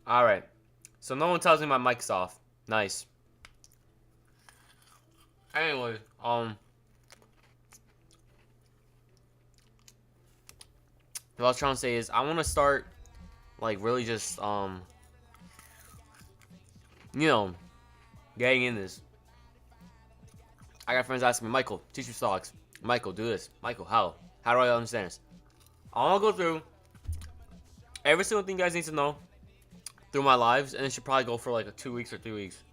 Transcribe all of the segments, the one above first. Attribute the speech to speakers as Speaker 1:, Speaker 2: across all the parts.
Speaker 1: All right. So no one tells me my mic's off. Nice. Anyway, what I was trying to say is I want to start like really just you know getting in this. I got friends asking me, Michael, teach me stocks. Michael, do this. Michael, how? How do I understand this? I want to go through every single thing you guys need to know through my lives, and it should probably go for like 2 weeks or 3 weeks.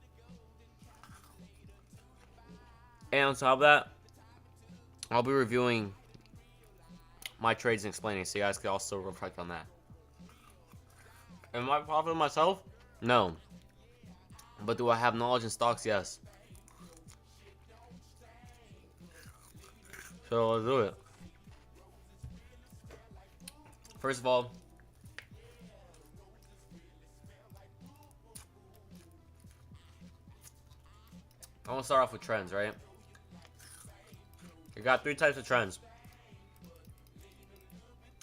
Speaker 1: And on top of that, I'll be reviewing my trades and explaining, so you guys can also reflect on that. Am I profiting myself? No. But do I have knowledge in stocks? Yes. So let's do it. First of all, I want to start off with trends, right? You got three types of trends.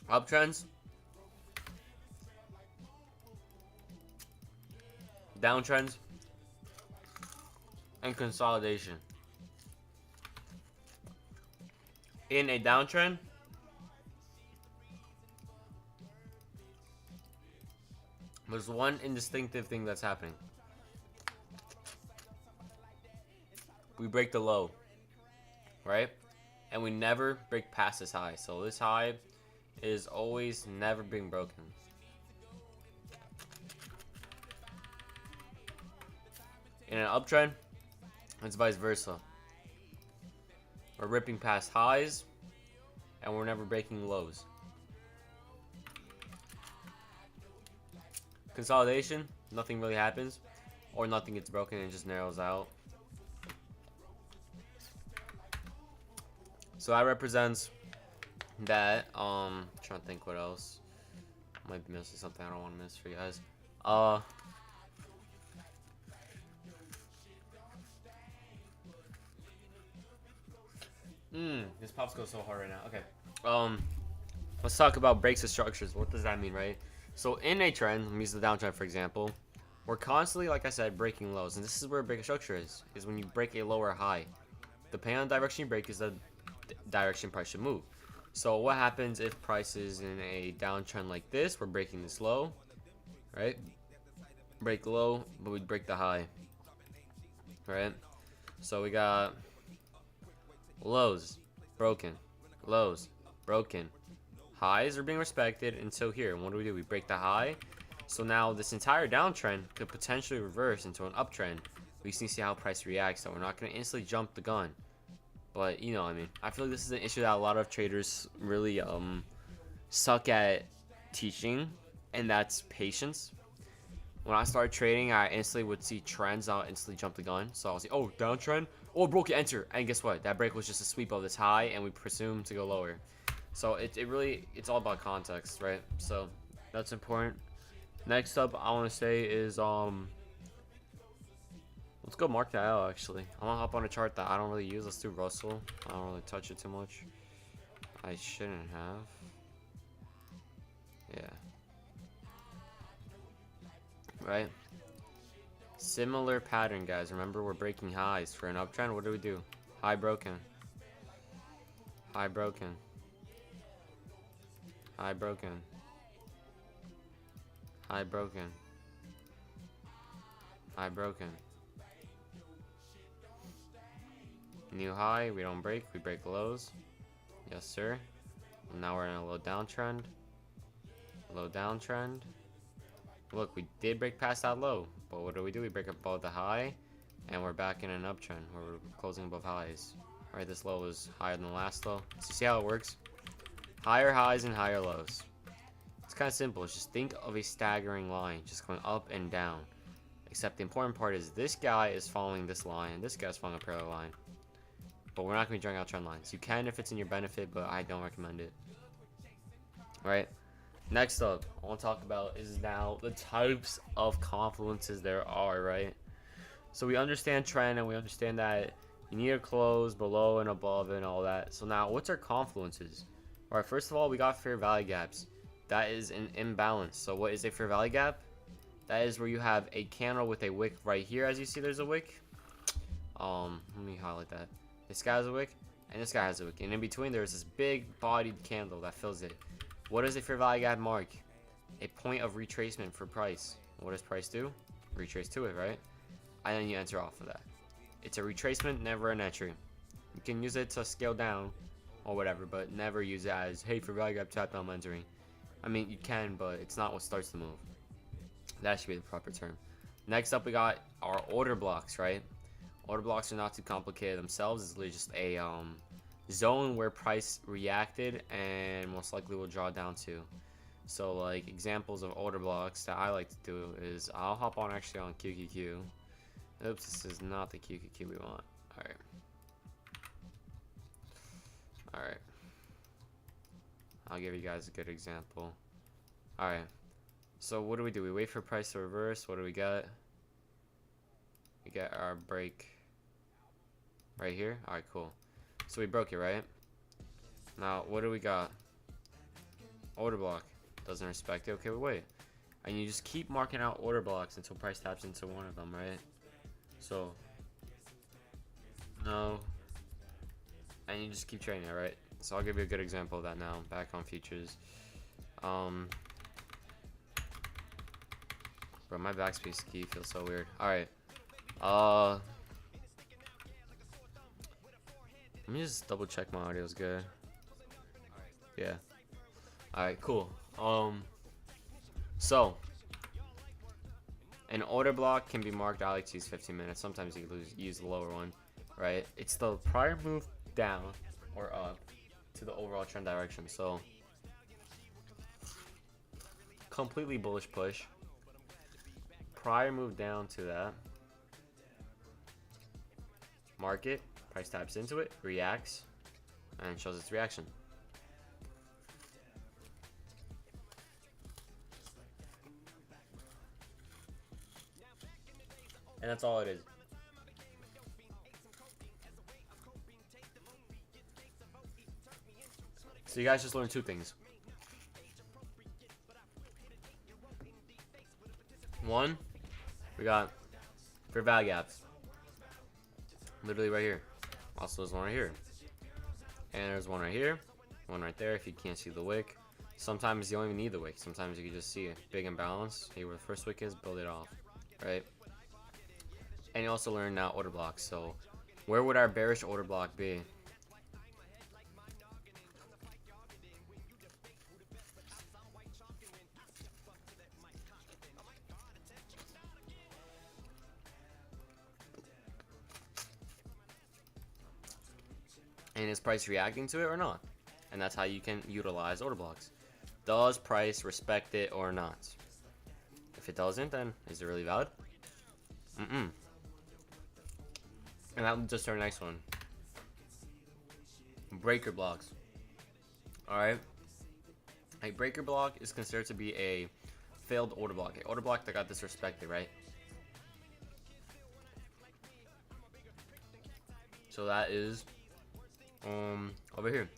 Speaker 1: Uptrends, downtrends, and consolidation. In a downtrend, there's one indistinctive thing that's happening. We break the low, right? And we never break past this high. So this high is always never being broken. In an uptrend, it's vice versa. We're ripping past highs, and we're never breaking lows. Consolidation, nothing really happens, or nothing gets broken and it just narrows out. So that represents that. Trying to think what else. Might be missing something I don't want to miss for you guys. This popsicle's so hard right now. Okay. Let's talk about breaks and structures. What does that mean, right? So in a trend, let me use the downtrend for example. We're constantly, like I said, breaking lows, and this is where a break of structure is when you break a lower high. Depending on the direction you break is the direction price should move. So what happens if price is in a downtrend like this? We're breaking this low, right? Break low, but we break the high, right? So we got lows, broken, lows, broken. Highs are being respected until here. And what do? We break the high. So now this entire downtrend could potentially reverse into an uptrend. We just need to see how price reacts. So we're not going to instantly jump the gun. But, you know what I mean. I feel like this is an issue that a lot of traders really suck at teaching. And that's patience. When I started trading, I instantly would see trends. I'll instantly jump the gun. So I'll see, oh, downtrend. Oh, broke it, enter. And guess what? That break was just a sweep of this high. And we presume to go lower. So it's all about context, right? So that's important. Next up, I want to say is let's go mark that out. Actually, I'm gonna hop on a chart that I don't really use. Let's do Russell. I don't really touch it too much. I shouldn't have. Yeah. Right. Similar pattern, guys. Remember, we're breaking highs for an uptrend. What do we do? High broken. High broken. High broken. High broken. High broken. New high, we don't break, we break lows. Yes, sir. And now we're in a low downtrend. Low downtrend. Look, we did break past that low, but what do? We break above the high, and we're back in an uptrend where we're closing above highs. Alright, this low is higher than the last low. So you see how it works? Higher highs and higher lows. It's kind of simple. It's just think of a staggering line, just going up and down. Except the important part is this guy is following this line, and this guy's following a parallel line. But we're not going to be drawing out trend lines. You can if it's in your benefit, but I don't recommend it. Right? Next up, I want to talk about is now the types of confluences there are, right? So we understand trend, and we understand that you need to close below and above and all that. So now, what's our confluences? All right, first of all, we got fair value gaps. That is an imbalance. So what is a fair value gap? That is where you have a candle with a wick right here. As you see, there's a wick. Let me highlight that. This guy has a wick, and this guy has a wick. And in between, there's this big bodied candle that fills it. What does a fair value gap mark? A point of retracement for price. What does price do? Retrace to it, right? And then you enter off of that. It's a retracement, never an entry. You can use it to scale down or whatever, but never use it as, hey, fair value gap tapped, I'm entering. I mean, you can, but it's not what starts the move. That should be the proper term. Next up, we got our order blocks, right? Order blocks are not too complicated themselves. It's literally just a zone where price reacted and most likely will draw down to. So, like, examples of order blocks that I like to do is I'll hop on actually on QQQ. Oops, this is not the QQQ we want. Alright. Alright. I'll give you guys a good example. Alright. So what do? We wait for price to reverse. What do we get? We get our break right here. Alright, cool. So we broke it, right? Now, what do we got? Order block. Doesn't respect it. Okay, wait. And you just keep marking out order blocks until price taps into one of them, right? So, no. And you just keep trading it, right? So I'll give you a good example of that now. Back on futures. Bro, my backspace key feels so weird. Alright. Let me just double check my audio is good. Yeah. Alright, cool. So an order block can be marked. I like to use 15 minutes. Sometimes you use the lower one, right? It's the prior move down or up to the overall trend direction. So completely bullish push. Prior move down to that. Market, price taps into it, reacts, and shows its reaction. And that's all it is. So you guys just learned two things. One, we got fair value gaps. Literally right here. Also, there's one right here. And there's one right here. One right there if you can't see the wick. Sometimes you don't even need the wick. Sometimes you can just see a big imbalance. Hey, where the first wick is, build it off. Right? And you also learn now order blocks. So where would our bearish order block be? And is price reacting to it or not? And that's how you can utilize order blocks. Does price respect it or not? If it doesn't, then is it really valid? And that was just our next one. Breaker blocks. Alright. A breaker block is considered to be a failed order block. A order block that got disrespected, right? So that is over here.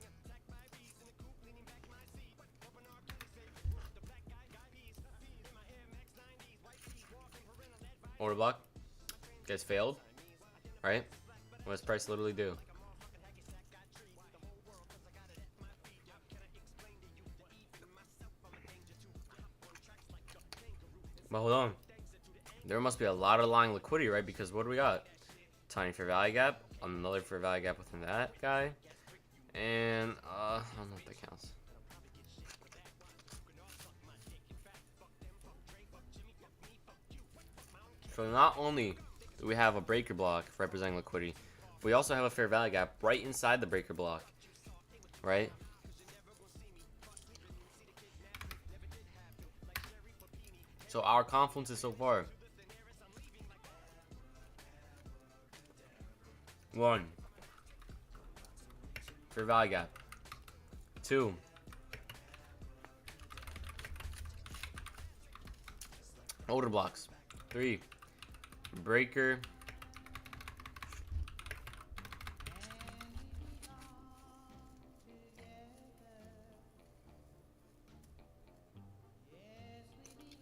Speaker 1: Order block gets failed, right? What does price literally do? But hold on. There must be a lot of lying liquidity, right? Because what do we got? Tiny fair value gap, another fair value gap within that guy, and I don't know if that counts. So not only do we have a breaker block representing liquidity, we also have a fair value gap right inside the breaker block, right? So our confluences so far. 1, fair value gap. 2, order blocks. 3, breaker.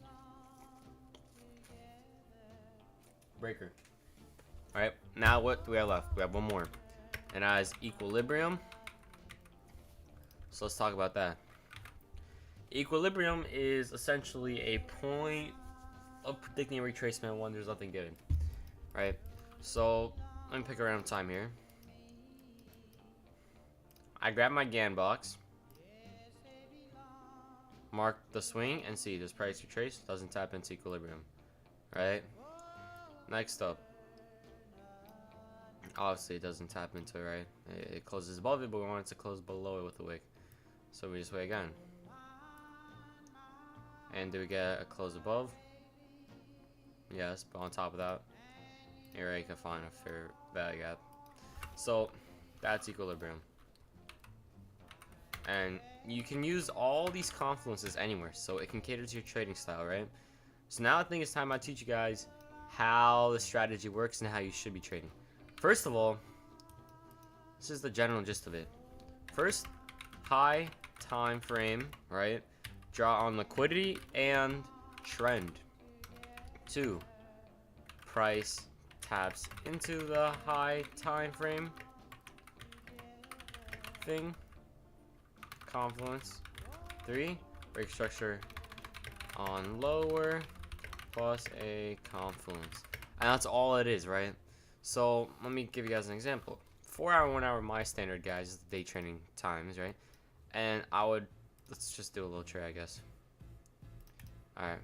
Speaker 1: 4, breaker. All right, now what do we have left? We have one more, and that is equilibrium. So let's talk about that. Equilibrium is essentially a point of predicting a retracement when there's nothing given, right? So let me pick a random time here. I grab my GAN box, mark the swing, and see does price retrace? Doesn't tap into equilibrium, right? Next up, obviously it doesn't tap into it, right? It closes above it, but we want it to close below it with the wick, so we just wait again. And do we get a close above? Yes, but on top of that, here you can find a fair value gap. So that's equilibrium. And you can use all these confluences anywhere, so it can cater to your trading style, right? So now I think it's time I teach you guys how the strategy works and how you should be trading. First of all, this is the general gist of it. First, high time frame, right? Draw on liquidity and trend. 2, price taps into the high time frame thing. Confluence. 3, break structure on lower plus a confluence. And that's all it is, right? So let me give you guys an example. 4 hour, 1 hour, my standard, guys, is the day trading times, right? And I would, let's just do a little trade, I guess. Alright.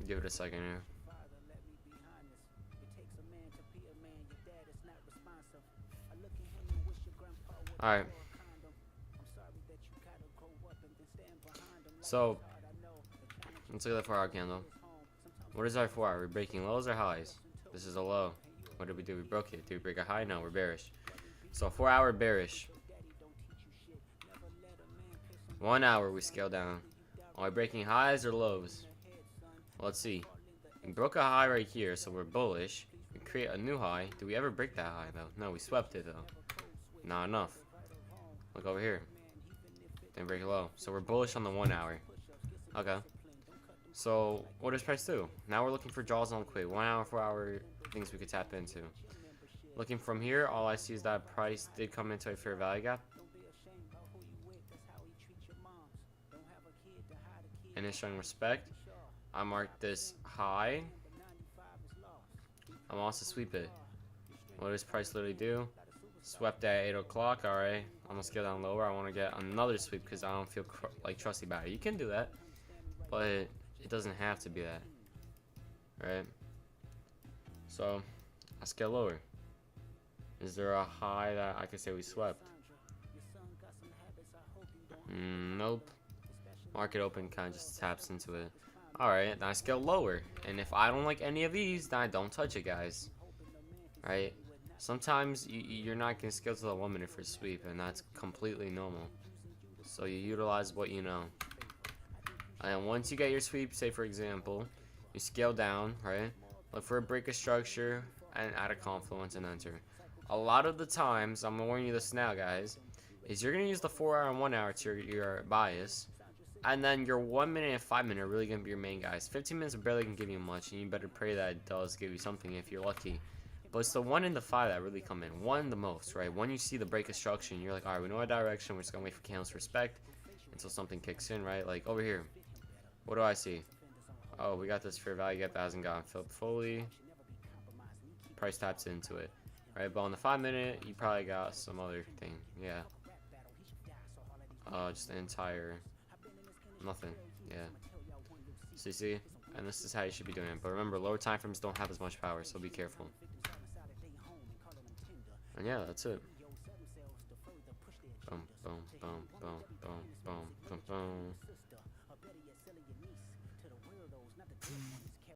Speaker 1: Give it a second here. Alright. So, let's look at the 4 hour candle. What is our 4 hour? We're breaking lows or highs? This is a low. What did we do? We broke it. Did we break a high? No, we're bearish. So 4 hour bearish. 1 hour we scale down. Are we breaking highs or lows? Let's see. We broke a high right here, so we're bullish. We create a new high. Do we ever break that high though? No, we swept it though. Not enough. Look over here. Didn't break it low. So we're bullish on the 1 hour. Okay. So what does price do? Now we're looking for draws on liquidity. 1 hour, 4 hour things we could tap into. Looking from here, all I see is that price did come into a fair value gap. And it's showing respect. I marked this high. I'm also sweep it. What does price literally do? Swept at 8 o'clock. Alright. I'm gonna scale down lower. I want to get another sweep because I don't feel like trusty about it. You can do that, but it doesn't have to be that. Right? So I scale lower. Is there a high that I could say we swept? Nope. Market open kind of just taps into it. Alright, then I scale lower. And if I don't like any of these, then I don't touch it, guys. Right? Sometimes you're not going to scale to the 1 minute for a sweep, and that's completely normal. So you utilize what you know. And once you get your sweep, say for example, you scale down, right? Look for a break of structure and add a confluence and enter. A lot of the times, I'm going to warn you this now, guys, is you're going to use the 4 hour and 1 hour to your bias. And then your 1 minute and 5 minute are really going to be your main guys. 15 minutes barely can give you much, and you better pray that it does give you something if you're lucky. But it's the 1 and the 5 that really come in. 1 the most, right? When you see the break of structure, and you're like, alright, we know our direction. We're just going to wait for candles to respect until something kicks in, right? Like over here. What do I see? Oh, we got this fair value gap that hasn't gotten filled fully. Price taps into it. Right, but on the 5 minute, you probably got some other thing. Yeah. Just the entire... nothing. Yeah. So you see? And this is how you should be doing it. But remember, lower time frames don't have as much power, so be careful. And yeah, that's it. Boom, boom, boom, boom, boom, boom, boom, boom.